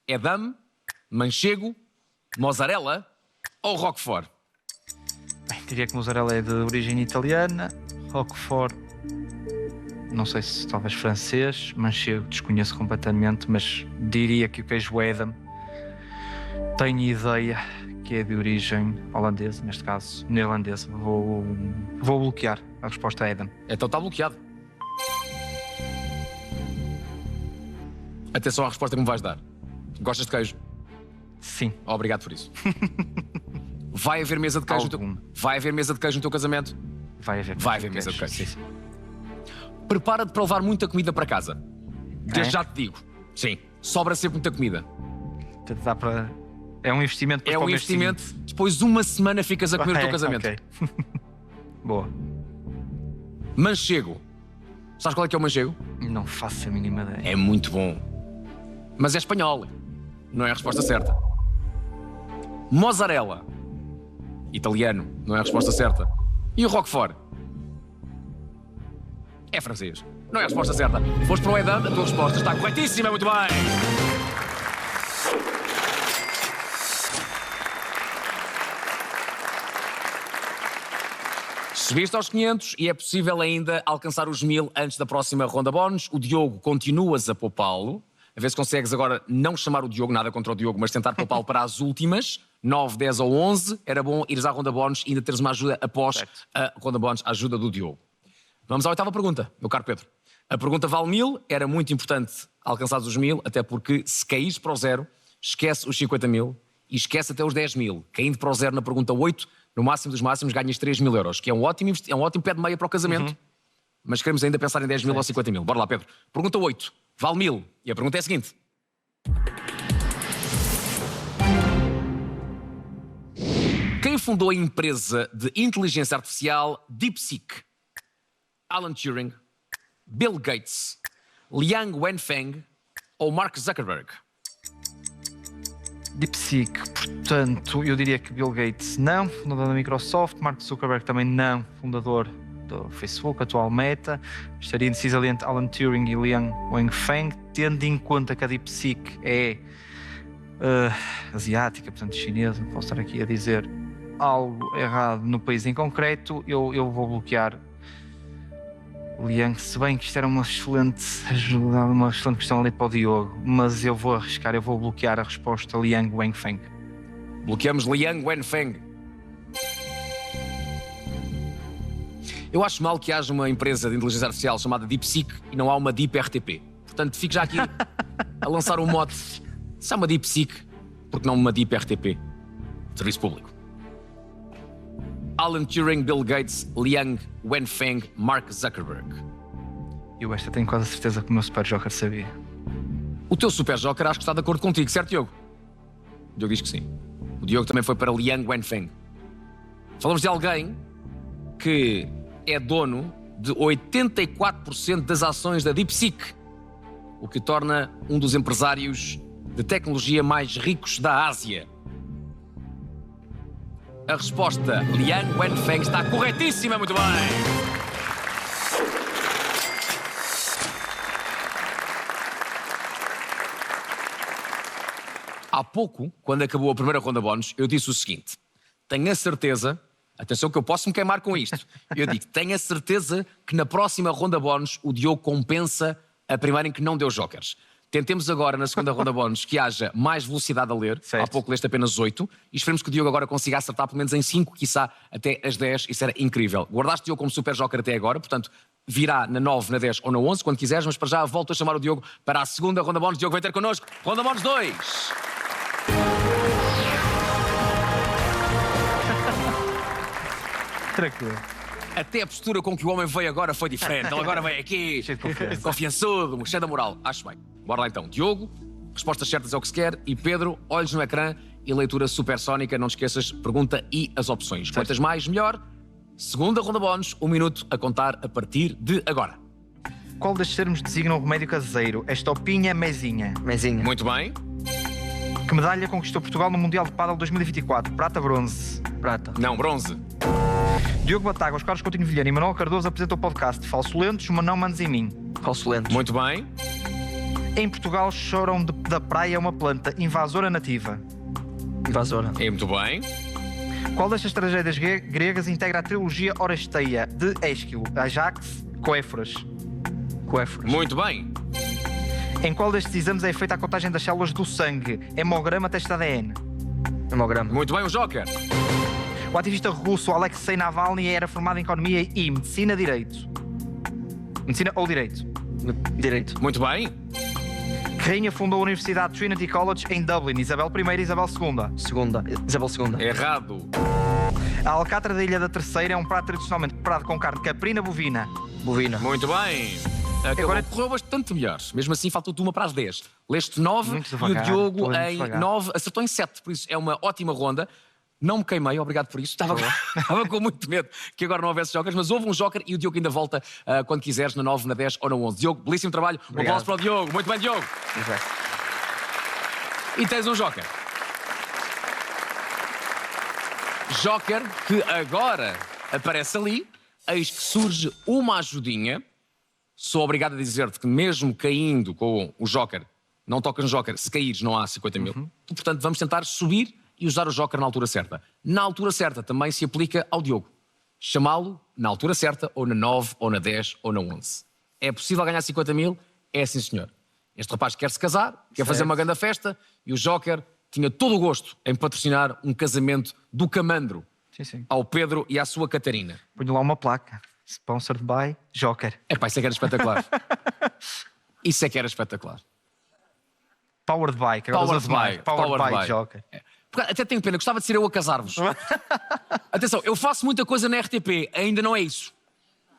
Edam, manchego, mozzarella ou roquefort? Bem, diria que mozzarella é de origem italiana, roquefort, não sei se talvez francês, manchego desconheço completamente, mas diria que o queijo Edam tenho ideia que é de origem holandesa, neste caso neerlandesa. Vou bloquear a resposta a Edam. Então está bloqueado. Atenção à resposta que me vais dar. Gostas de queijo? Sim. Obrigado por isso. Vai haver mesa de queijo Vai haver mesa de queijo no teu casamento? Vai haver mesa de queijo. Sim. Prepara-te para levar muita comida para casa. Desde já te digo. Sim. Sobra sempre muita comida. Dá para... É um investimento. É um investimento. Depois uma semana ficas a comer o teu casamento. Okay. Boa. Manchego. Sabes qual é que é o manchego? Não faço a mínima ideia. É muito bom. Mas é espanhol. Não é a resposta certa. Mozzarella. Italiano. Não é a resposta certa. E o roquefort? É francês. Não é a resposta certa. Foste para o Edam, a tua resposta está corretíssima. Muito bem. Subiste aos 500 e é possível ainda alcançar os 1000 antes da próxima ronda bónus. O Diogo, continuas a poupá-lo. A ver se consegues agora não chamar o Diogo, nada contra o Diogo, mas tentar poupá-lo para as últimas. 9, 10 ou 11. Era bom ires à ronda bónus e ainda teres uma ajuda após a ronda bónus, a ajuda do Diogo. Vamos à 8ª pergunta, meu caro Pedro. A pergunta vale 1000. Era muito importante alcançar os 1000, até porque se caís para o 0, esquece os 50 mil e esquece até os 10 mil. Caindo para o 0 na pergunta 8, no máximo dos máximos, ganhas 3 mil euros, que é um ótimo pé de meia para o casamento. Mas queremos ainda pensar em 10 mil ou 50 mil. Bora lá, Pedro. Pergunta 8. Vale 1000. E a pergunta é a seguinte. Quem fundou a empresa de inteligência artificial DeepSeek? Alan Turing, Bill Gates, Liang Wenfeng ou Mark Zuckerberg? DeepSeek, portanto, eu diria que Bill Gates não, fundador da Microsoft, Mark Zuckerberg também não, fundador do Facebook, atual Meta. Estaria indeciso entre Alan Turing e Liang Wenfeng, tendo em conta que a DeepSeek é asiática, portanto chinesa, posso estar aqui a dizer algo errado no país em concreto, eu vou bloquear Liang, se bem que isto era uma excelente ajuda, uma excelente questão ali para o Diogo, mas eu vou arriscar, eu vou bloquear a resposta Liang Wenfeng. Bloqueamos Liang Wenfeng. Eu acho mal que haja uma empresa de inteligência artificial chamada DeepSeek e não há uma Deep RTP. Portanto, fico já aqui a lançar um mote. Se há uma DeepSeek, porque não uma Deep RTP? Serviço público. Alan Turing, Bill Gates, Liang Wenfeng, Mark Zuckerberg. Eu esta tenho quase a certeza que o meu Super Joker sabia. O teu Super Joker acho que está de acordo contigo, certo, Diogo? O Diogo diz que sim. O Diogo também foi para Liang Wenfeng. Falamos de alguém que é dono de 84% das ações da DeepSeek, o que o torna um dos empresários de tecnologia mais ricos da Ásia. A resposta Liang Wenfeng está corretíssima, muito bem! Há pouco, quando acabou a primeira ronda bónus, eu disse o seguinte: tenho a certeza, atenção que eu posso me queimar com isto, eu digo, tenho a certeza que na próxima ronda bónus o Diogo compensa a primeira em que não deu jokers. Tentemos agora, na segunda ronda bónus, que haja mais velocidade a ler. Certo. Há pouco leste apenas 8. E esperemos que o Diogo agora consiga acertar pelo menos em 5, quiçá até as 10. Isso era incrível. Guardaste o Diogo como super joker até agora, portanto, virá na 9, na 10 ou na 11, quando quiseres. Mas para já, volto a chamar o Diogo para a segunda ronda bónus. Diogo, vem ter connosco. Ronda bónus 2. Tranquilo. Até a postura com que o homem veio agora foi diferente. Ele agora vem aqui, Cheio de confiança. confiançudo, cheio da moral. Acho bem. Bora lá então. Diogo, respostas certas é o que se quer. E Pedro, olhos no ecrã e leitura supersónica. Não te esqueças, pergunta e as opções. Quantas mais, melhor. Segunda ronda bónus, 1 minuto a contar a partir de agora. Qual destes termos designa um remédio caseiro? Estopinha, mesinha. Mesinha. Muito bem. Que medalha conquistou Portugal no Mundial de Pádel 2024? Prata, bronze. Prata. Não, bronze. Diogo Batáguas, Carlos Coutinho Vilhena e Manuel Cardoso apresentam o podcast Falso Lentos, mas não mandes em mim. Falso lento. Muito bem. Em Portugal choram da praia uma planta invasora nativa. Invasora. E muito bem. Qual destas tragédias gregas integra a trilogia Oresteia de Ésquilo, Ajax, Coéforas? Coéforas. Muito bem. Em qual destes exames é feita a contagem das células do sangue? Hemograma, teste de ADN. Hemograma. Muito bem, o Joker. O ativista russo Alexei Navalny era formado em Economia e Medicina Direito. Medicina ou Direito? Direito. Muito bem. Que rainha fundou a Universidade Trinity College em Dublin? Isabel I e Isabel II. Segunda. Isabel II. Errado. A alcatra da Ilha da Terceira é um prato tradicionalmente preparado com carne caprina bovina. Bovina. Muito bem. Agora- Correu bastante melhor. Mesmo assim, faltou-te uma para as 10. Leste 9 Muito e o devagar, Diogo muito em devagar. 9 acertou em 7. Por isso é uma ótima ronda. Não me queimei, obrigado por isso. Estava com muito medo que agora não houvesse jokers, mas houve um joker e o Diogo ainda volta quando quiseres, na 9, na 10 ou na 11. Diogo, belíssimo trabalho. Um aplauso para o Diogo. Muito bem, Diogo. Exato. E tens um joker. Joker que agora aparece ali. Eis que surge uma ajudinha. Sou obrigado a dizer-te que mesmo caindo com o joker, não tocas no joker, se caíres não há 50 mil. E, portanto, vamos tentar subir e usar o joker na altura certa. Na altura certa também se aplica ao Diogo. Chamá-lo na altura certa, ou na 9, ou na 10, ou na 11. É possível ganhar 50 mil? É sim, senhor. Este rapaz quer se casar, quer fazer uma grande festa, e o joker tinha todo o gosto em patrocinar um casamento do Camandro Sim. ao Pedro e à sua Catarina. Ponho lá uma placa. Sponsored by Joker. Epá, isso é que era espetacular. Isso é que era espetacular. Powered by. Que agora Powered usa demais. by. Powered Powered by by. Joker. Porque até tenho pena, gostava de ser eu a casar-vos. Atenção, eu faço muita coisa na RTP, ainda não é isso.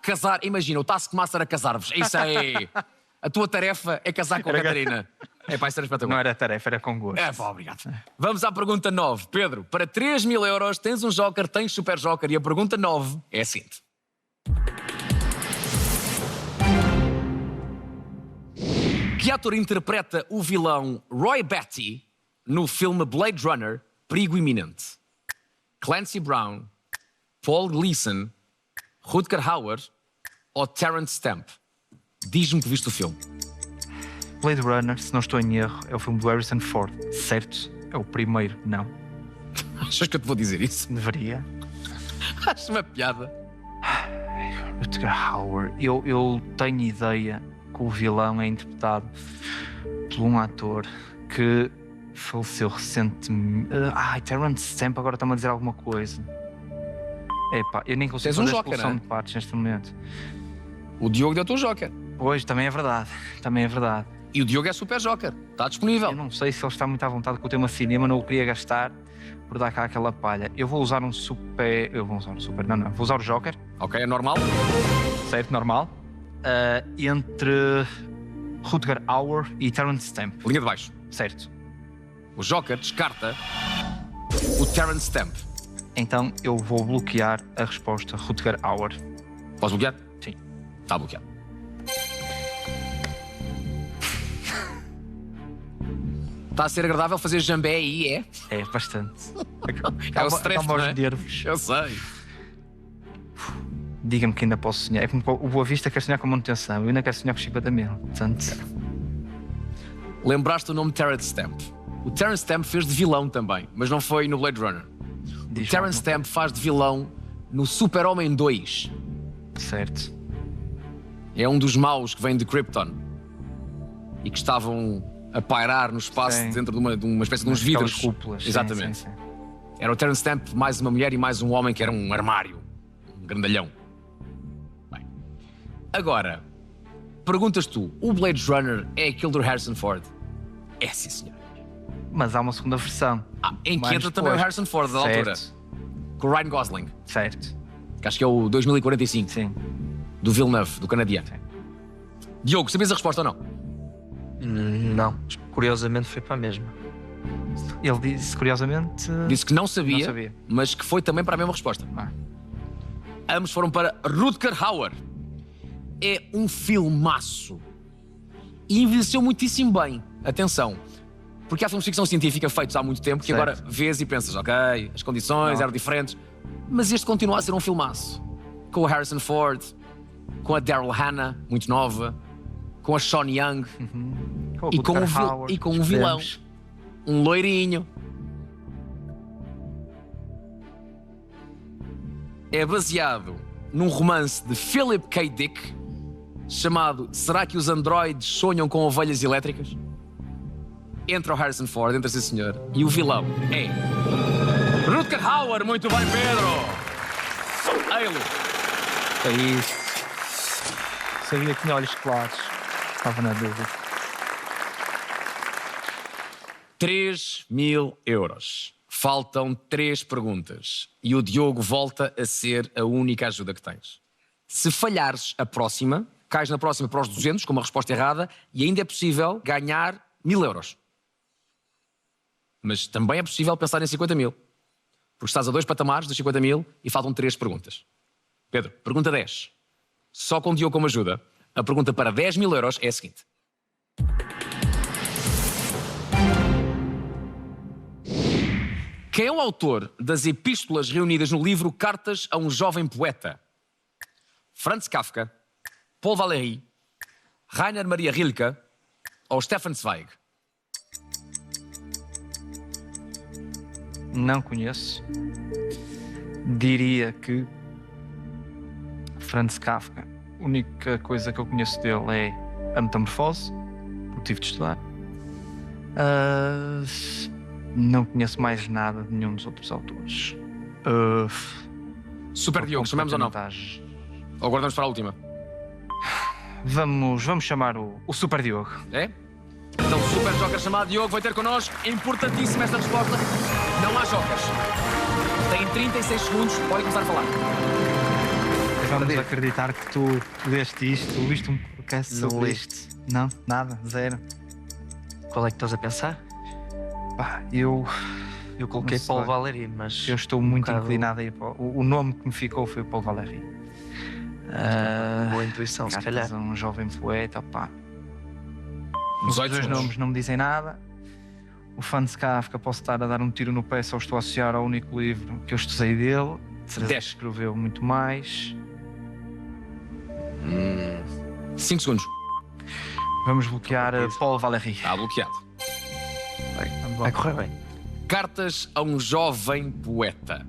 Casar, imagina, o Taskmaster a casar-vos. Isso aí. A tua tarefa é casar com a Catarina. Epá, isso era espetacular. Não era tarefa, era com gosto. É, pá, obrigado. Vamos à pergunta 9. Pedro, para 3 mil euros tens um joker, tens super joker e a pergunta 9 é a seguinte. Que ator interpreta o vilão Roy Batty no filme Blade Runner, Perigo Iminente? Clancy Brown, Paul Gleason, Rutger Hauer ou Terence Stamp? Diz-me que viste o filme. Blade Runner, se não estou em erro, é o filme do Harrison Ford. Certo? É o primeiro, não. Achas que eu te vou dizer isso? Deveria. Acho uma piada. Rutger Hauer. Eu tenho ideia que o vilão é interpretado por um ator que faleceu recentemente. Terence Stamp agora está-me a dizer alguma coisa. Epá, eu nem consigo Tens um fazer a joker, expulsão não é? de partes neste momento. O Diogo deu-te um joker. Pois, também é verdade. Também é verdade. E o Diogo é super joker. Está disponível. Eu não sei se ele está muito à vontade com o tema cinema, não o queria gastar por dar cá aquela palha. Eu vou usar um super. Eu vou usar um super. Não. Vou usar o Joker, Ok, é normal? certo? Normal. Entre Rutger Hauer e Terence Stamp, Linha de baixo. certo? O joker descarta o Terence Stamp. Então eu vou bloquear a resposta Rutger Hauer. Podes bloquear? Sim. Está bloqueado. Está a ser agradável fazer jambé aí, é? É bastante. É o stress, não aos é? nervos. Eu sei. Diga-me que ainda posso sonhar. É como o Boa Vista quer sonhar com manutenção. Eu ainda quero sonhar com 50 mil. Portanto, Lembraste o nome Terence Stamp. O Terence Stamp fez de vilão também, mas não foi no Blade Runner. O Diz-me Terence Stamp faz de vilão no Super-Homem 2. Certo. É um dos maus que vem de Krypton e que estavam a pairar no espaço Sim. dentro de uma espécie de uns Aquelas vidros. cúpulas. Sim, Exatamente. sim, sim. Era o Terence Stamp, mais uma mulher e mais um homem que era um armário. Um grandalhão. Bem. Agora, perguntas tu, o Blade Runner é aquele do Harrison Ford? É, sim, senhor. Mas há uma segunda versão. Em que Mais entra também o depois. Harrison Ford, da altura. Com o Ryan Gosling, Certo. que acho que é o 2045, Sim. do Villeneuve, do canadiano. Diogo, sabias a resposta ou não? Não, curiosamente foi para a mesma. Ele disse, curiosamente... Disse que não sabia, Não sabia. mas que foi também para a mesma resposta. Ah. Ambos foram para Rutger Hauer. É um filmaço. E envelheceu muitíssimo bem. Atenção. Porque há filmes de ficção científica feitos há muito tempo que Certo. agora vês e pensas, ok, as condições Não. eram diferentes. Mas este continua a ser um filmaço. Com o Harrison Ford, com a Daryl Hannah, muito nova, com a Sean Young e com um vilão. Um loirinho. É baseado num romance de Philip K. Dick chamado Será que os androides sonham com ovelhas elétricas? Entra o Harrison Ford, entra sim senhor, e o vilão é Rutger Hauer. Muito bem, Pedro. Ei-lo. É isso. Sabia que tinha olhos claros. Estava na dúvida. 3.000 euros. Faltam 3 perguntas. E o Diogo volta a ser a única ajuda que tens. Se falhares a próxima, cais na próxima para os 200 com uma resposta errada e ainda é possível ganhar 1.000 euros. Mas também é possível pensar em 50.000. Porque estás a 2 patamares dos 50.000 e faltam 3 perguntas. Pedro, pergunta 10. Só com o Diogo como ajuda. A pergunta para 10.000 euros é a seguinte. Quem é o autor das epístolas reunidas no livro Cartas a um Jovem Poeta? Franz Kafka, Paul Valéry, Rainer Maria Rilke ou Stefan Zweig? Não conheço. Diria que Franz Kafka. A única coisa que eu conheço dele é a Metamorfose, porque tive de estudar. Não conheço mais nada de nenhum dos outros autores. Super Diogo, chamamos ou não? Ou guardamos para a última? Vamos chamar o Super Diogo. É? Então o Super Joker chamado Diogo vai ter connosco. Importantíssima esta resposta. Não há jokers. Tem 36 segundos, pode começar a falar. Vamos acreditar que tu leste isto, tu viste um podcast Não sobre li. isto. Não, nada, zero. Qual é que estás a pensar? Pá, eu Eu coloquei Não Paul sei. Valéry, mas Eu estou muito bocado- inclinado a ir para o nome que me ficou foi o Paul Valéry. boa intuição, se calhar. Cartas a um jovem poeta, pá. Os 18 dois segundos. nomes não me dizem nada. O Franz Kafka posso estar a dar um tiro no pé só estou a associar ao único livro que eu estudei dele. De certeza 10. que escreveu muito mais. 5 segundos. Vamos bloquear Paul Valéry. Está bloqueado. Vai correr bem. Cartas a um Jovem Poeta.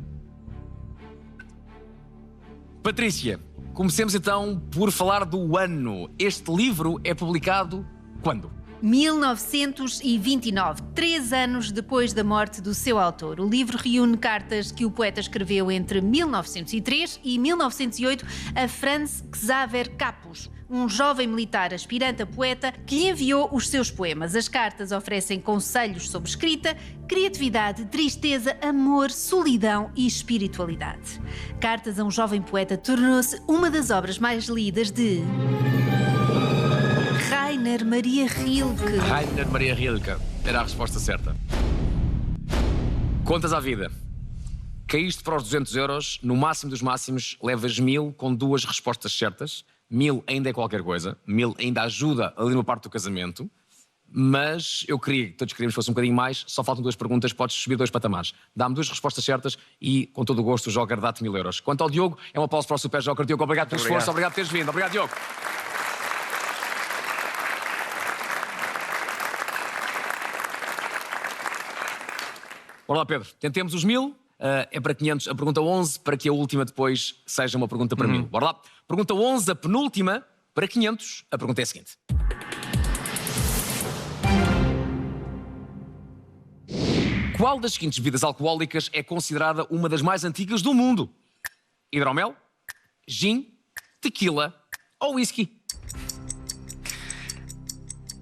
Patrícia, comecemos então por falar do ano. Este livro é publicado quando? 1929, 3 anos depois da morte do seu autor. O livro reúne cartas que o poeta escreveu entre 1903 e 1908 a Franz Xaver Capus, um jovem militar aspirante a poeta que lhe enviou os seus poemas. As cartas oferecem conselhos sobre escrita, criatividade, tristeza, amor, solidão e espiritualidade. Cartas a um Jovem Poeta tornou-se uma das obras mais lidas de Rainer Maria Rilke. Rainer Maria Rilke. Era a resposta certa. Contas à vida. Caíste para os 200 euros. No máximo dos máximos, levas 1.000 com 2 respostas certas. 1.000 ainda é qualquer coisa. 1.000 ainda ajuda ali numa parte do casamento. Mas eu queria que todos queríamos que fosse um bocadinho mais. Só faltam 2 perguntas. Podes subir 2 patamares. Dá-me 2 respostas certas e, com todo o gosto, o Joker dá-te 1.000 euros. Quanto ao Diogo, é um aplauso para o Super Joker. Diogo, obrigado pelo esforço. Obrigado por teres vindo. Obrigado, Diogo. Bora lá, Pedro. Tentemos os 1000. É para 500 a pergunta 11, para que a última depois seja uma pergunta para 1000. Bora lá. Pergunta 11, a penúltima, para 500. A pergunta é a seguinte. Qual das seguintes bebidas alcoólicas é considerada uma das mais antigas do mundo? Hidromel, gin, tequila ou whisky?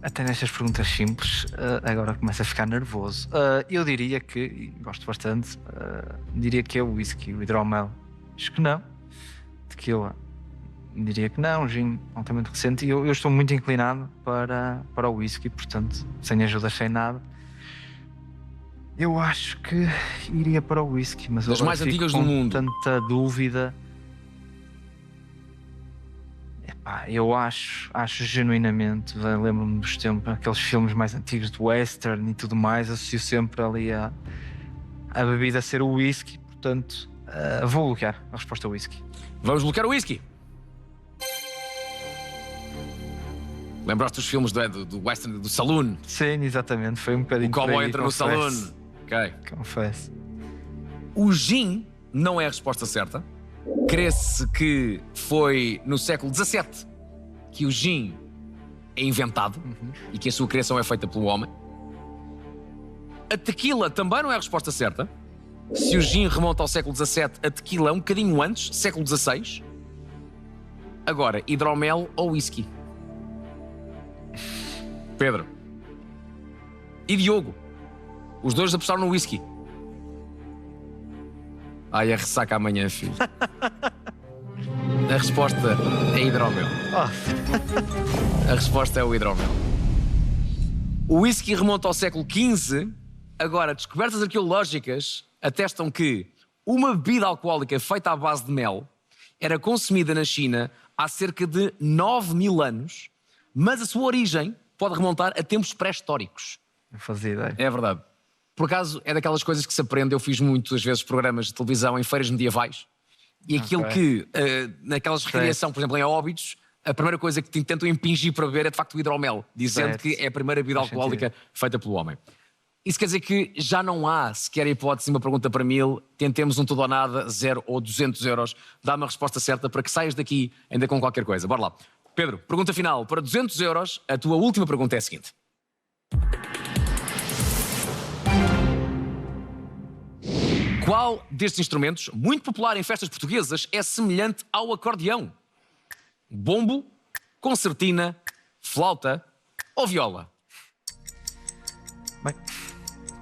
Até nestas perguntas simples, agora começo a ficar nervoso. Eu diria que, e gosto bastante, diria que é o whisky, o hidromel. Acho que não. Tequila, diria que não. Gin, altamente recente. E eu estou muito inclinado para o whisky, portanto, sem ajuda, sem nada. Eu acho que iria para o whisky, mas das mais antigas do mundo. Tanta dúvida. Epá, eu acho genuinamente, lembro-me dos tempos, aqueles filmes mais antigos de western e tudo mais, associo sempre ali a bebida ser o whisky, portanto, vou bloquear a resposta whisky. Vamos bloquear o whisky. Lembraste dos filmes do western, do saloon? Sim, exatamente, foi um bocadinho. O cowboy entra no saloon. Ok. Confesso. O gin não é a resposta certa. Crê-se que foi no século XVII que o gin é inventado e que a sua criação é feita pelo homem. A tequila também não é a resposta certa. Se o gin remonta ao século XVII, a tequila é um bocadinho antes, século XVI. Agora, hidromel ou whisky? Pedro e Diogo, os dois apostaram no whisky. Ai, a ressaca amanhã, filho. A resposta é hidromel. A resposta é o hidromel. O whisky remonta ao século XV. Agora, descobertas arqueológicas atestam que uma bebida alcoólica feita à base de mel era consumida na China há cerca de 9.000 anos, mas a sua origem pode remontar a tempos pré-históricos. Não fazia ideia. É verdade. Por acaso, é daquelas coisas que se aprende. Eu fiz muitas vezes programas de televisão em feiras medievais e aquilo que, naquelas recriação, por exemplo, em Óbidos, a primeira coisa que te tentam impingir para beber é de facto o hidromel, dizendo que é a primeira bebida alcoólica feita pelo homem. Isso quer dizer que já não há sequer a hipótese de uma pergunta para 1000, tentemos um tudo ou nada, 0 ou 200 euros, dá-me a resposta certa para que saias daqui ainda com qualquer coisa. Bora lá. Pedro, pergunta final para 200 euros, a tua última pergunta é a seguinte. Qual destes instrumentos, muito popular em festas portuguesas, é semelhante ao acordeão? Bombo, concertina, flauta ou viola? Bem,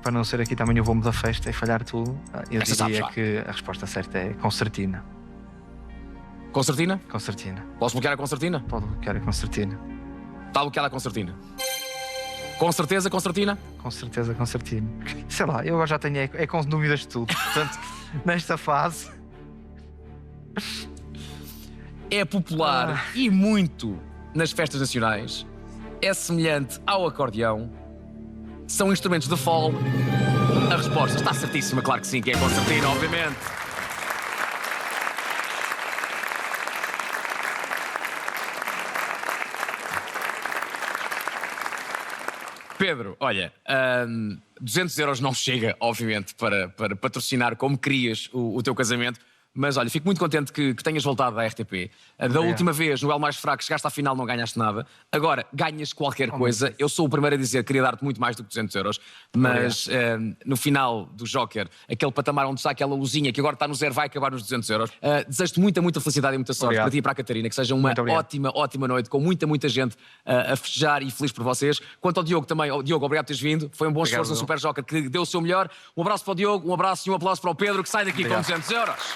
para não ser aqui também o bombo da festa e falhar tudo, eu diria sabes, que a resposta certa é concertina. Concertina? Concertina. Posso bloquear a concertina? Pode bloquear a concertina. Está bloqueada a concertina. Com certeza, concertina? Com certeza, concertina. Sei lá, eu agora já tenho com dúvidas de tudo. Portanto, nesta fase... É popular e muito nas festas nacionais. É semelhante ao acordeão. São instrumentos de fole. A resposta está certíssima, claro que sim, que é a concertina, obviamente. Pedro, olha, 200 euros não chega, obviamente, para patrocinar como querias o teu casamento. Mas olha, fico muito contente que tenhas voltado à RTP. Da última vez, no El Mais Fraco, chegaste à final, não ganhaste nada. Agora, ganhas qualquer coisa. Eu sou o primeiro a dizer que queria dar-te muito mais do que 200 euros. Mas no final do Joker, aquele patamar onde está aquela luzinha que agora está no zero, vai acabar nos 200 euros. Desejo-te muita, muita felicidade e muita sorte para ti e para a Catarina. Que seja uma ótima, ótima noite, com muita, muita gente a festejar e feliz por vocês. Quanto ao Diogo também, Diogo, obrigado por teres vindo. Foi um bom esforço no Super Joker que deu o seu melhor. Um abraço para o Diogo, um abraço e um aplauso para o Pedro, que sai daqui com 200 euros.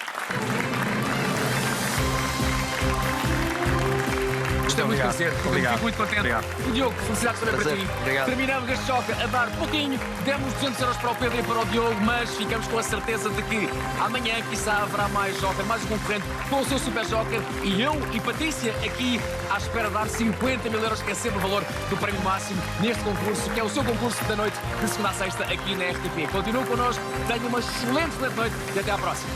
Gostei muito de conhecer, fico muito contente. O Diogo, felicidades também para ti. Obrigado. Terminamos este Joker a dar pouquinho, demos 200 euros para o Pedro e para o Diogo, mas ficamos com a certeza de que amanhã, quiçá, haverá mais Joker, mais um concorrente com o seu Super Joker e eu e Patrícia aqui à espera de dar 50 mil euros, que é sempre o valor do prémio máximo neste concurso, que é o seu concurso da noite de segunda a sexta aqui na RTP. Continuem connosco, tenham uma excelente noite e até à próxima.